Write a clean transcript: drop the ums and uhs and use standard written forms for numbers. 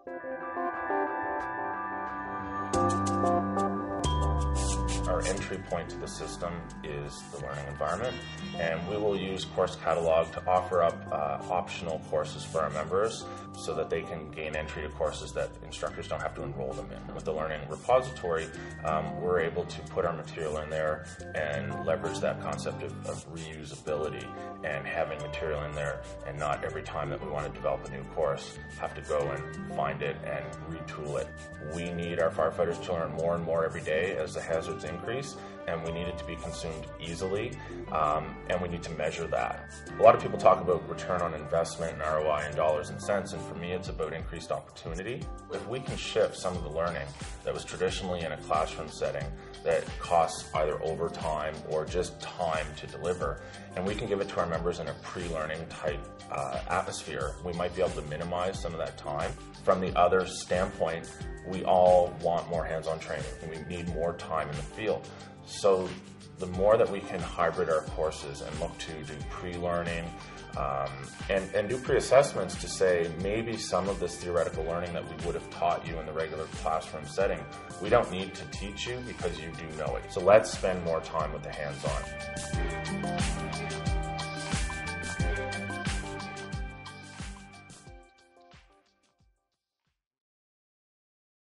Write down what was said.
Our entry point to the system is the learning environment, and we will use Course Catalog to offer up optional courses for our members so that they can gain entry to courses that instructors don't have to enroll them in. With the Learning Repository, we're able to put our material in there and leverage that concept of reusability and having material in there, and not every time that we want to develop a new course have to go and find it and retool it. We need our firefighters to learn more and more every day as the hazards increase, and we need it to be consumed easily, and we need to measure that. A lot of people talk about return on investment and ROI in dollars and cents, and for me it's about increased opportunity. If we can shift some of the learning that was traditionally in a classroom setting that costs either overtime or just time to deliver, and we can give it to our members in a pre-learning type atmosphere, we might be able to minimize some of that time. From the other standpoint, we all want more hands-on training, and we need more time in the field. So the more that we can hybrid our courses and look to do pre-learning and do pre-assessments to say maybe some of this theoretical learning that we would have taught you in the regular classroom setting, we don't need to teach you because you do know it. So let's spend more time with the hands-on.